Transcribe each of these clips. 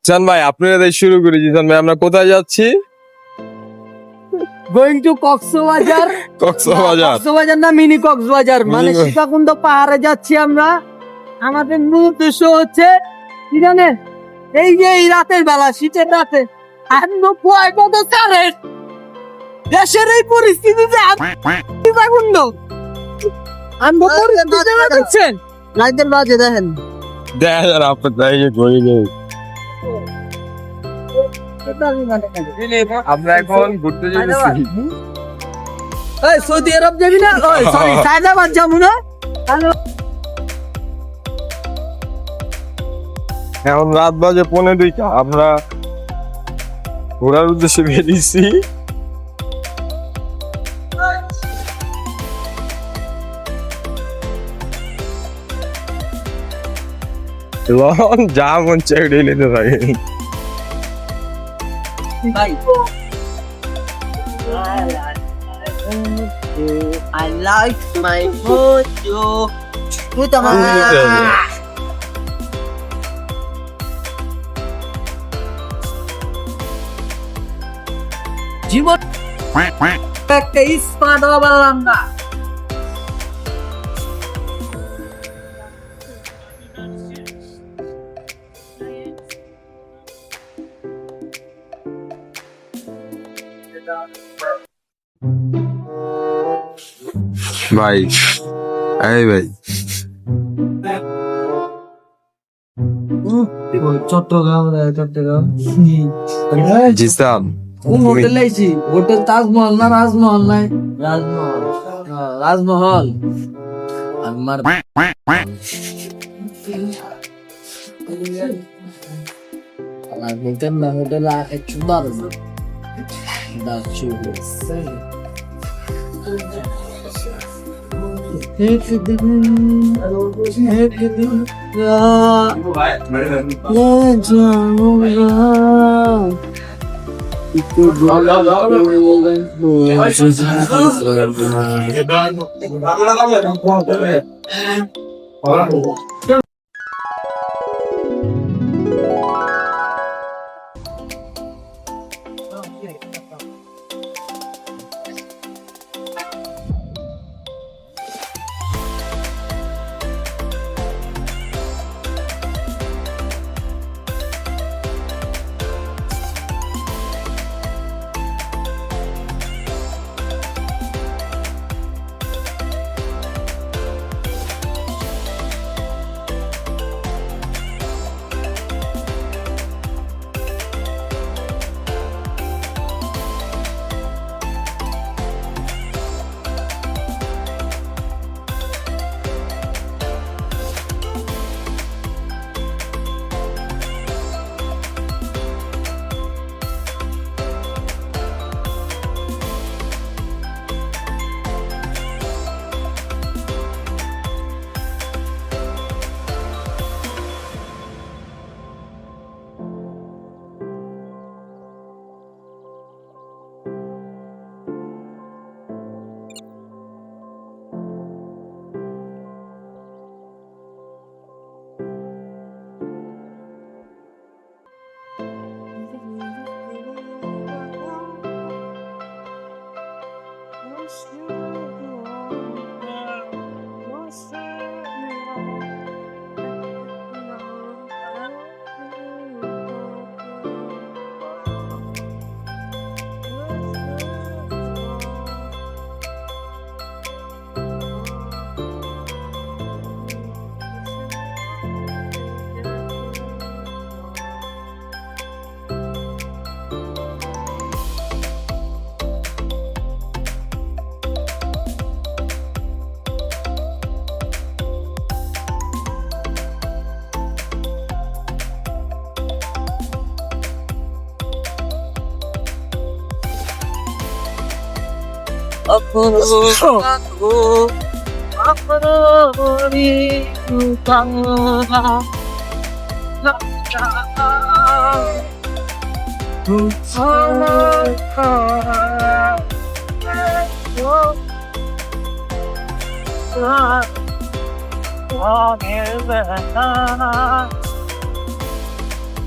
চান ভাই আপনারা শুরু করে দিয়েছেন ভাই, আমরা কোথায় যাচ্ছি? Going to Cox's Bazar. কক্সবাজার না, মিনি কক্সবাজার, মানে Mini- সীতাকুণ্ড পাহাড়ে যাচ্ছি আমরা। আমাদের মূল উদ্দেশ্য হচ্ছে কি জানেন, এই যে এই রাতের বেলা, শীতের রাতে দেশের এই পরিস্থিতিতে সীতাকুণ্ড দেখছেন রাতের বাজে দেখেন। দেখা আপনার ঘুরে নেই। আমরা এখন ঘুরতে যাচ্ছি। এই সৌদি আরব যাবি না? সরি, সায়দাবাদ যাবো না? হ্যালো, এখন রাত বাজে 1:45, আমরা ঘোরার উদ্দেশ্যে বেরিয়েছি। এবং যা মন চাই ওটাই নিতে থাকে। ভাই I like my photo. Puta madre. জীবন একটা স্মার্ট বানালাম না। ভাই এই ভাই চট্টগ্রাম জিসাম হোটেল আইছি, হোটেল তাজমহল না রাজমহল নাই? রাজমহল, রাজমহল। আমার হোটেল না, হোটেল একটু দারুণ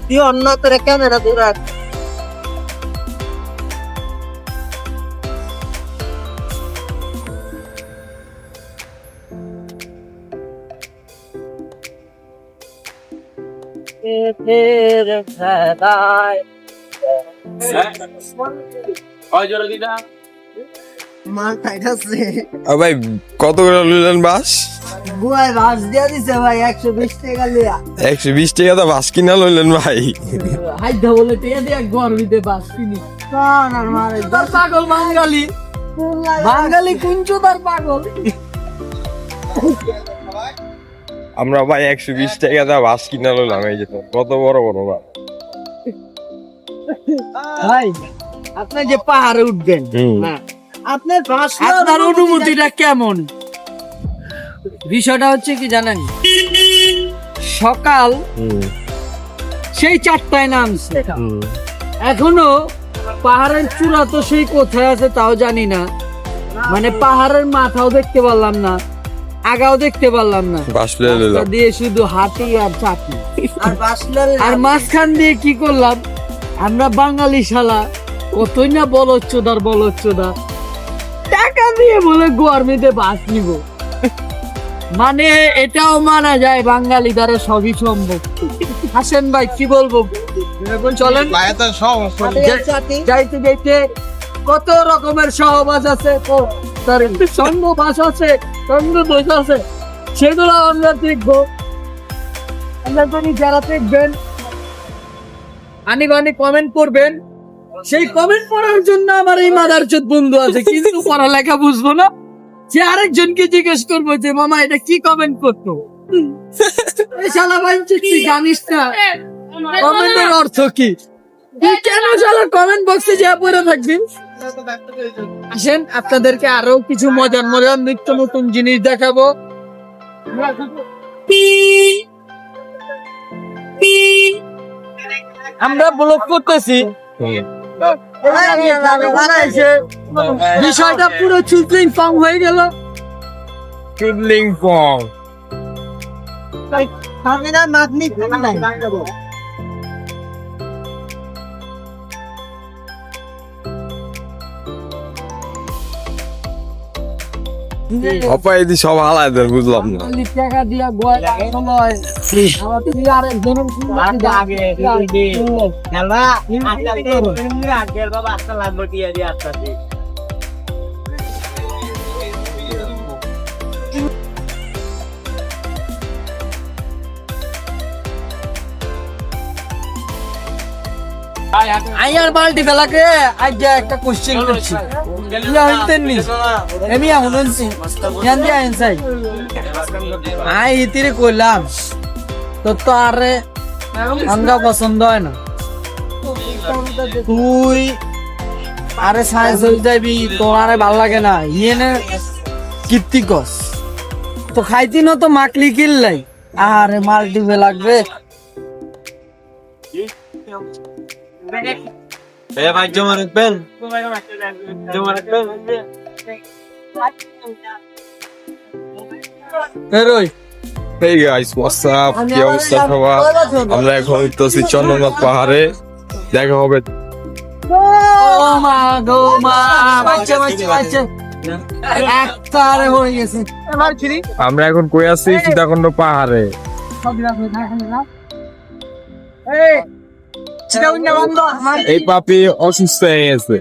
তুই অন্য করে ক্যামেরা দূরা মাল খাইতেছে ভাই কত করে নিলেন বাস? বুয়াই বাস দিয়া দিছে ভাই 120 টাকা লিয়া 120 টাকা তো বাস কিনা লইলেন ভাই। হাইদা বলে টিয়া দিয়া গরমিতে বাস কিনি কান আর মারে পাগল বাঙালি বাঙালি কুঞ্চু তার পাগল। আমরা ভাই 120 টাকা দা বাস কিনা লইলাম, এই যে কত বড় বড় বাস। ভাই আপনি যে পাহাড়ে উঠবেন না আপনার আপনার অনুভূতিটা কেমন? বিষয়টা হচ্ছে কি জানেন, সকাল সেই 4টায় নামছে, এখনো পাহাড়ের চূড়া তো সেই কোথায় আছে তাও জানি না, মানে পাহাড়ের মাথাও দেখতে পারলাম না, আগাও দেখতে পারলাম না, রাস্তা দিয়ে শুধু হাঁটি আর চাটি আর মাঝখান দিয়ে কি করলাম আমরা বাঙালি শালা কতই না বলচ্চোদা টাকা দিয়ে বলে গরমিতে বাস নিব, মানে এটাও মানা যায় বাঙালি দ্বারা সবই সম্ভব। হাসেন ভাই কি বলবো, চলেন যাইতে যাইতে কত রকমের সহবাস আছে, তার সঙ্গ বাস আছে, সঙ্গ দোষ আছে, সেগুলো আমরা দেখবো। আমরা যদি যারা দেখবেন আনি কমেন্ট করবেন, সেই কমেন্ট পড়ার জন্য আমার এই মাদারচোদ বন্ধু আছে, কিন্তু পড়ালেখা বুঝবো না, যে আরেকজনকে জিজ্ঞেস করবো যে মামা এটা কি কমেন্ট করতো, এই শালা ভাই তুই জানিস না কমেন্টের অর্থ কি, তুই কেন শালা কমেন্ট বক্সে যা পড়ে থাকবি। আসেন আপনাদেরকে আরো কিছু মজার নিত্য নতুন জিনিস দেখাবো। আমরা ব্লগ করতেছি, বিষয়টা পুরো চুদলিং ফং হয়ে গেল। চুদলিং ফং অপায় দি সব হালায় দেন, বুঝলাম না। টাকা দিয়া গোয়া লয় আমার তুই আরেকজনের আইয়ার বালতি ফেলাকে আজ একটা কোশ্চেন করছি, আমি এখন আই ইতিরে কইলাম তো আরে আঙ্গা পছন্দ হয় না, তুই আরে সায়েন্স হয়ে যাবি, তোর আরে ভাল লাগে না, ইয়ে না কীর্তি কস তো খাইতি না তো মাকলি কিনলাই, আরে মাল্টিপে লাগবে। ভাই জমা রাখবেন, জমা রাখবেন। Hey guys, what's up? কি অবস্থা সবার? আমরা এখন উঠতেছি চন্দ্রনাথ পাহাড়ে, দেখা হবে। আমরা এখন কই আছি? সীতাকুণ্ড পাহাড়ে। এই পাপি অসুস্থ হয়ে গেছে।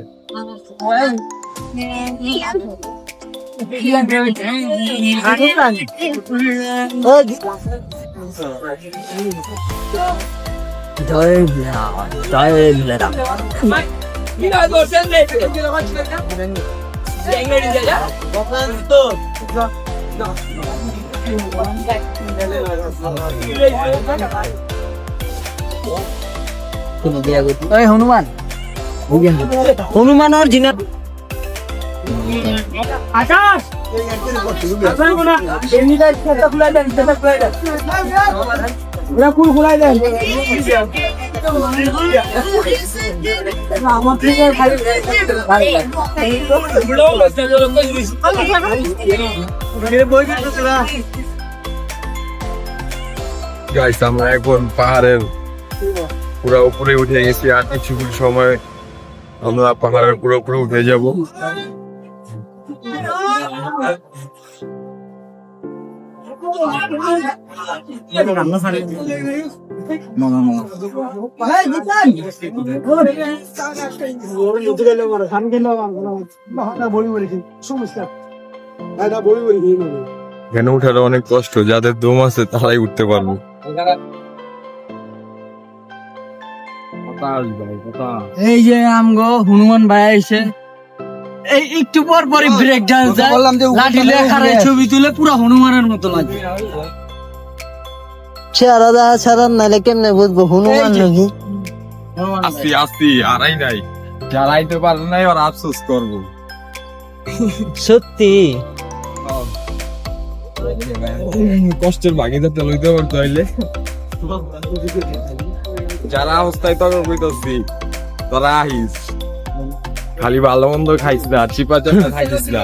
হনুমান হনুমান আর জিনা আকাশ কুল খুলাই দেন গাইস আমরা এখন পাহাড়ের পুরো উপরে উঠে গেছি, আর কিছু সময় আমরা পাহাড়ের পুরো উপরে উঠে যাব। এখানে উঠার অনেক কষ্ট, যাদের দম আছে তারাই উঠতে পারবে। এই যে আমগো হনুমান ভাই আইছে, এই একটু পর পরই ব্রেক ডান্স দেয়, লাঠি লেখারে ছবি তুলে পুরো হনুমানের মতো লাগে। চেহারা দেখা ছাড়া নাইলে কেমনে বুঝবো হনুমান নাকি? আসি আসি আরাই নাই, চালাইতে পারবো না, এবার আফসোস করবো। সত্যি কষ্টের ভাগিদার তো লইতে পারতো হইলে, যারা অবস্থায় তখন কইতাছি তোরা আহিস, খালি ভালো মন্দ খাইস না, চিপা চাপা খাইছিস না।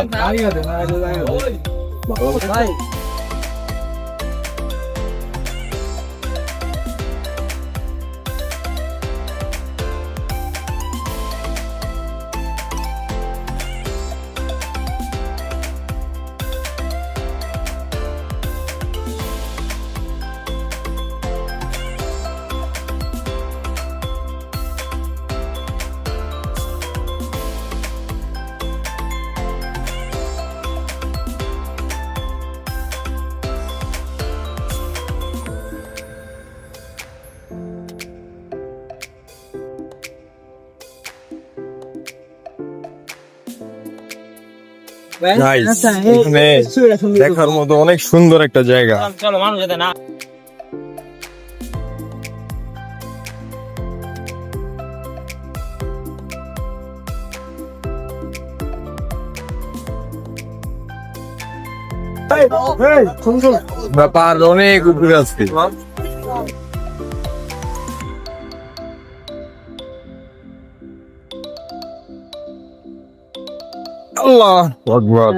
Guys, এখানে দেখার মতো অনেক সুন্দর একটা জায়গা। চলো মানুষ যেতে না। ব্যাপার অনেক উপরে আছে। আল্লাহ আকবার।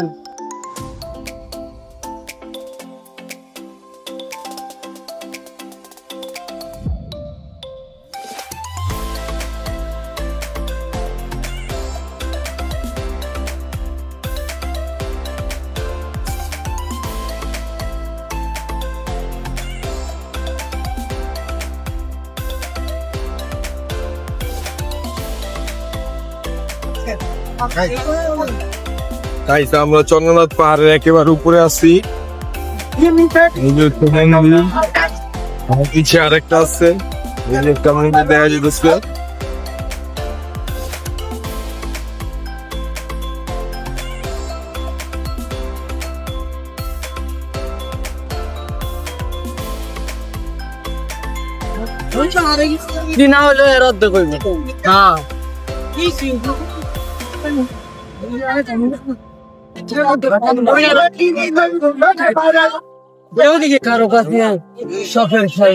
গাইস, আমরা চন্দ্রনাথ পাহাড়ের একেবারে উপরে আছি। আমার পিছে আরেকটা আছে, একটা মন্দির দেখা যেতেছে। না হলে রদ্দ করবে। হ্যাঁ কারো কাছে শখের খাই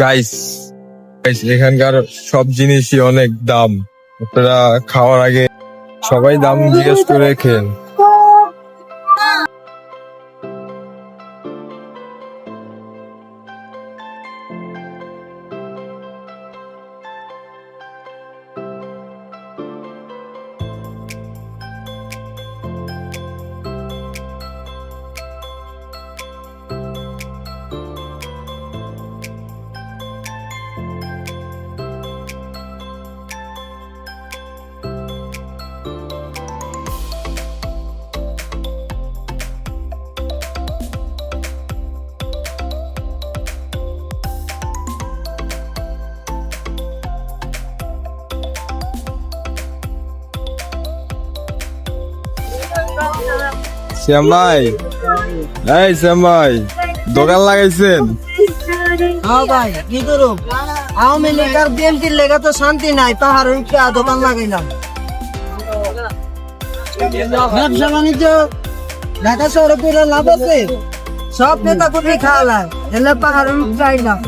গাইস, এখানকার সব জিনিসই অনেক দাম। আপনারা খাওয়ার আগে সবাই দাম জিজ্ঞেস করে খেন। শ্যাম ভাই, এই শ্যাম ভাই, দোকান লাগাইছেন? হ্যাঁ ভাই, কি করুম? আওয়ামী লীগ আর বিএনপির লেগা তো শান্তি নাই, পাহাড়ের উপরে দোকান লাগাইলাম। ব্যবসা বাণিজ্য ঢাকা শহরে করে লাভ আছে, সব নেতা কর্মী খাওয়ালাম, এলে পাহাড়ের উপরে আইলাম।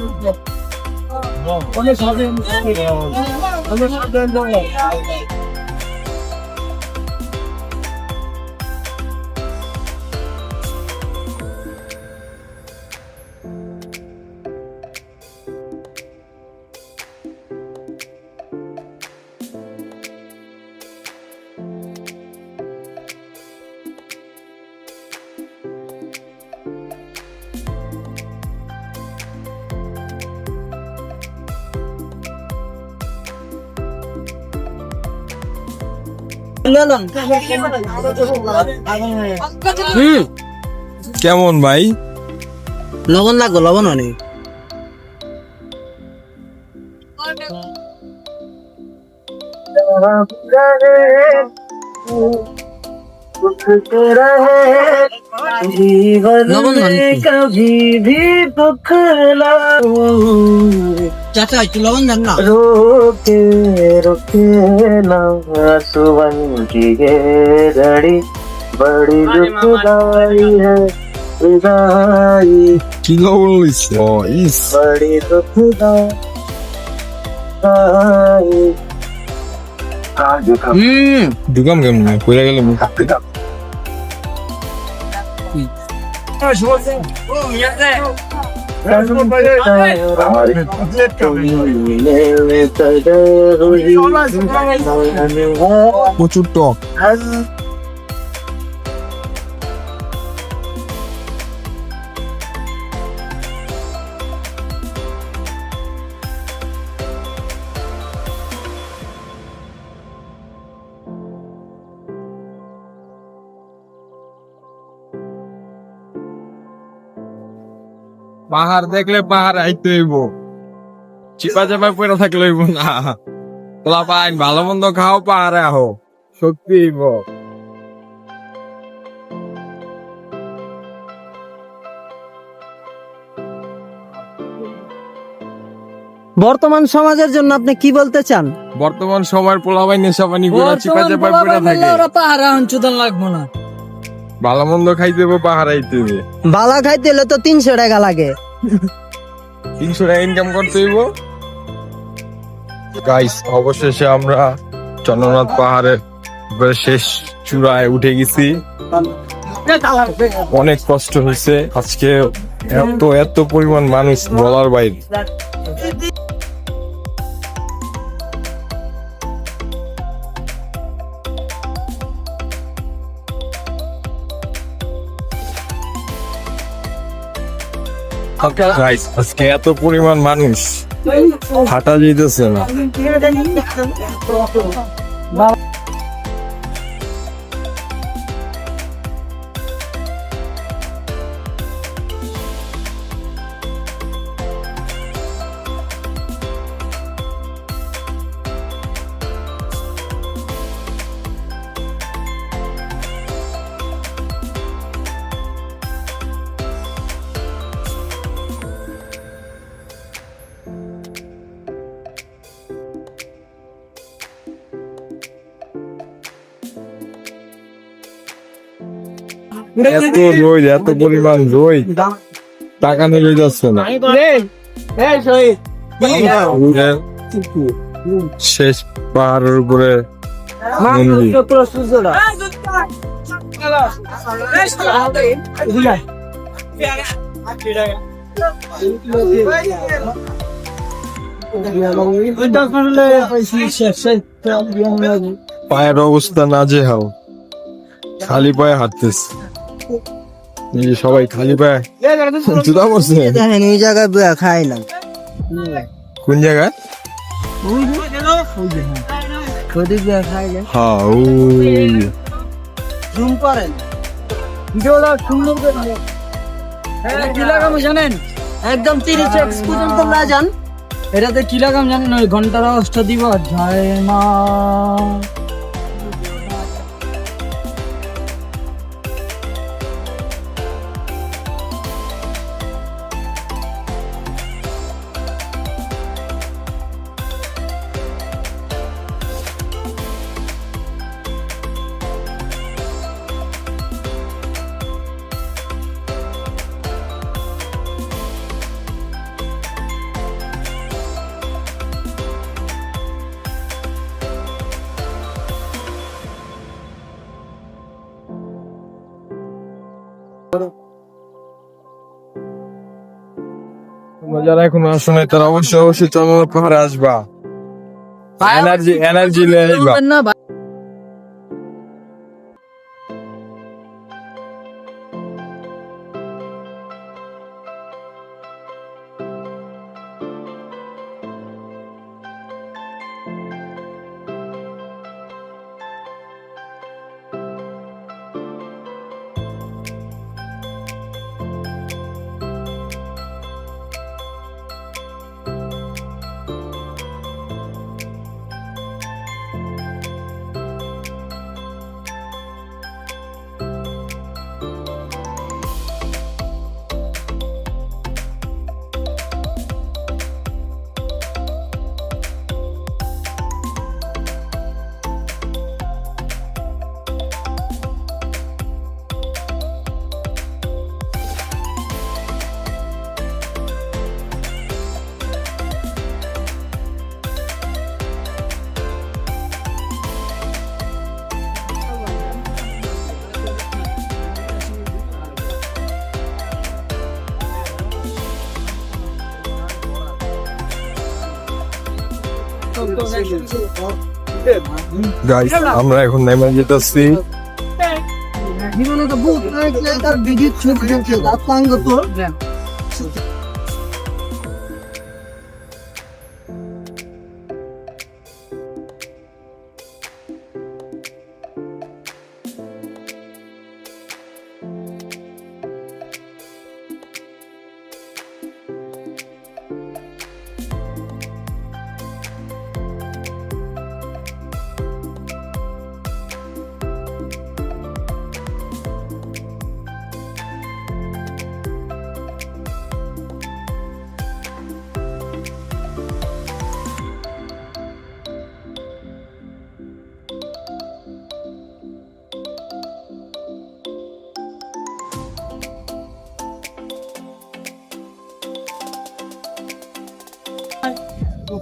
কেমন ভাই? লবণ লাগবো, লবণ অনেক। চাচা একটু লবণ দেন না। रोके रोके ना सुवन की ये घड़ी बड़ी दुखदाई है विदाई কি খবর হইছে? ও ইস, बड़ी दुखदाई ঢুকাম কেমন কইরা গেল প্রচুর টক। পাহাড় দেখলে পাহাড় আইতে হইব, চিপা চাপায় পড়ে থাকলে হইব না। তোলা পাইন ভালো মন্দ খাও, পাহাড়ে আহো, শক্তি হইব। বর্তমান সমাজের জন্য আপনি কি বলতে চান? বর্তমান সময়ের পোলাবাই নেশা পানি করে চিপা চাপায় পড়ে থাকে। পাহাড়ে অঞ্চুদান লাগবো না। ভালো মন্দ খাইতে হইব, পাহাড় আইতে হইবে। বালা খাইতে হলে তো 300 টাকা লাগে। 300 টাকা ইনকাম করতে হইব। গাইস, অবশেষে আমরা চন্দ্রনাথ পাহাড়ের একেবারে শেষ চূড়ায় উঠে গেছি। অনেক কষ্ট হয়েছে আজকে, এত পরিমাণ মানুষ বলার বাইরে। Guys, আজকে এত পরিমাণ মানুষ, হাঁটা যেতেছে না। এত রোদ, এত পরিমাণ রোদ, টাকা নিয়ে যাচ্ছে না। শেষ পাহাড়ের উপরে মন্দির। পায়ের অবস্থা নাজেহাল, খালি পায়ে হাঁটতেছে। এই যে সবাই খালি পায়ে জুতা পরছে। দেখেন এই জায়গায় বয়া খাইলাম। কোন জায়গায়? ওদিক বয়া খাইলাম। হ্যাঁ, ও জুম করেন। ভিডিওটা সুন্দর করে কি লাগাম জানেন? একদম 30x পর্যন্ত না যান। এটাতে কি লাগাম জানেন? ওই ঘন্টার আওয়াজটা দিব, যায় মা। তোমরা যারা এখনো আসো নাই তারা অবশ্যই চন্দ্রনাথ পাহাড়ে আসবা, এনার্জি নিয়ে আইবা। না গাইস আমরা এখন নেমে যেতেছি। জীবনে তো বহুত তার ভিডিও ছবি দেখছে তার সঙ্গ তো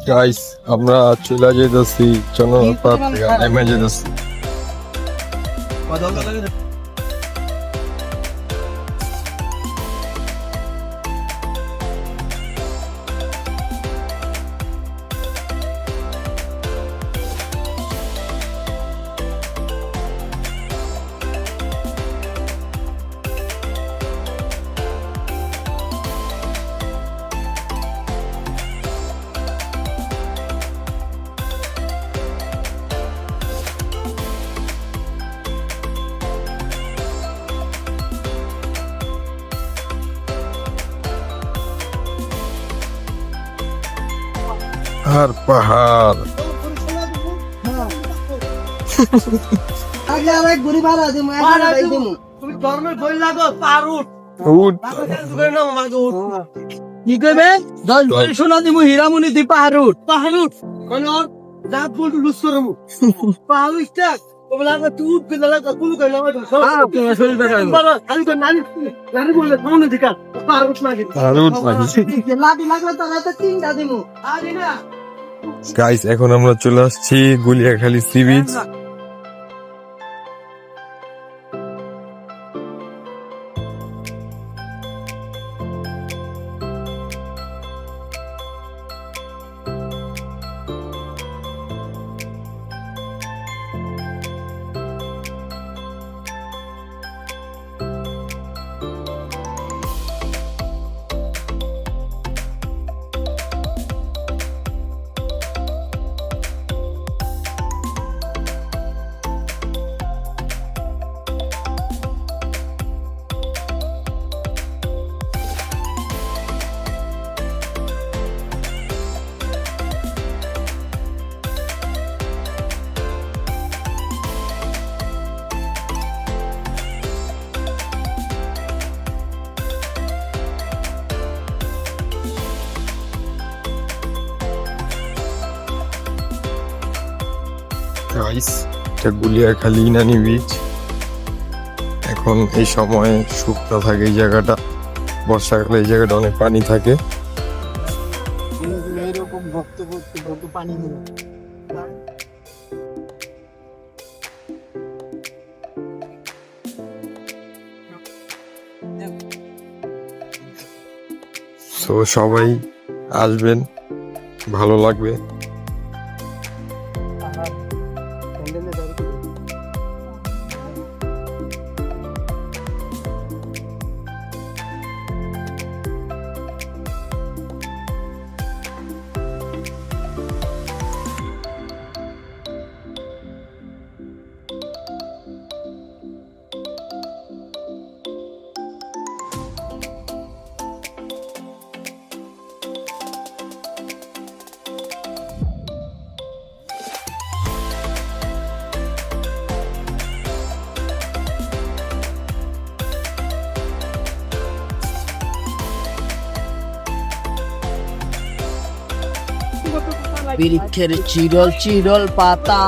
গাইস আমরা চলে যেতেছি, জনতা থেকে নেমে যেতেছি। আর পাহাড়, আগে আরেক গরিব আর আছে মই আর ভাই দেমু তুমি ধর্মের বই লাগো পারুট উঠ কি করবে 10 বছর সোনা দিমু হীরামণি দি পাহাড়ুট কোন যা বল লুস করমু পাউস্টা তোমরা তো উঠ বিনা লাগা কুলু কইলা মই তোমার শরীর বেকার বলো আমি তো নানি নানি বলে কোন দিকা পারুট মাগি আর উঠ পাখি। লাদি লাগলে তারা তো তিনটা দিমু আদি না গাইস এখন আমরা চলে আসছি গুলিয়াখালী সি বিচ। গাইস এটা গুলিয়াখালী ইনানি বিচ। এখন এই সময় শুকনো থাকে এই জায়গাটা, বর্ষাকালে এই জায়গাটা অনেক পানি থাকে। এরকম ভক্ত পানি নিয়ে তো সবাই আসবেন, ভালো লাগবে। বৃক্ষের চিরল চিরল পাতা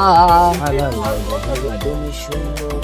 তুমি সুন্দর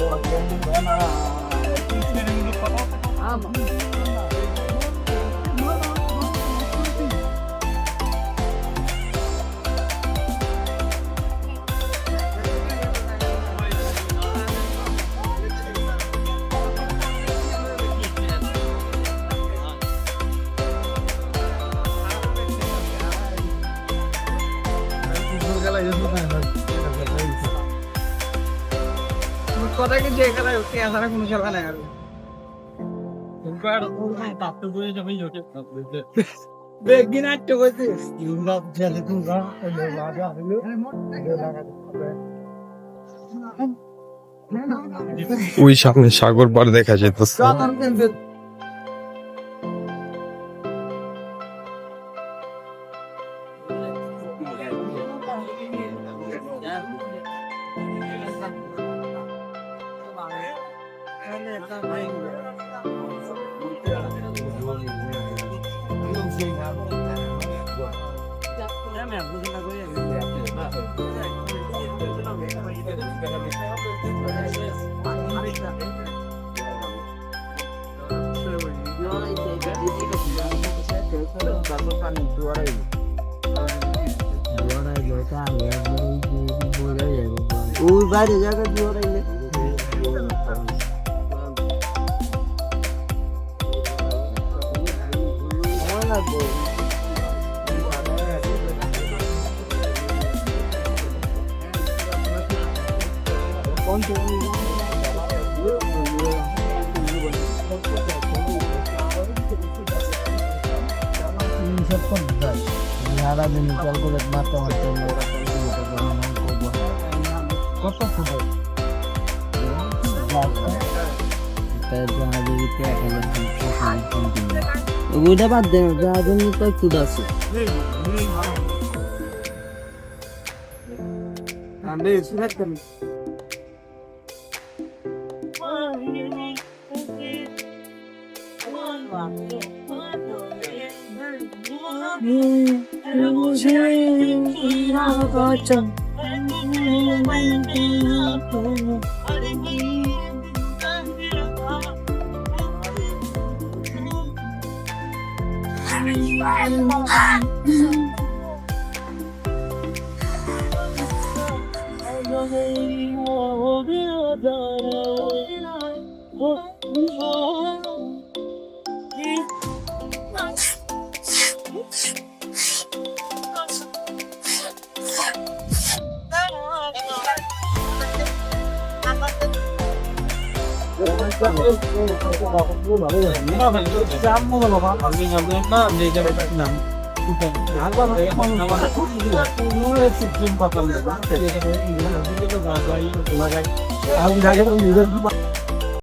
কথা কিন্তু এখানে এখানে কোনো খেলা নাই আর বেগিন আটটা বসে ওই সামনে সাগর পার দেখা যেতেছে। ওই বাইরে জায়গা জোর আইলে সারাদিন ক্যালকুলেট মারতে মারতে কত ফুট ওইটা বাদ দেন যা জন্য তো ফুট আছে আমি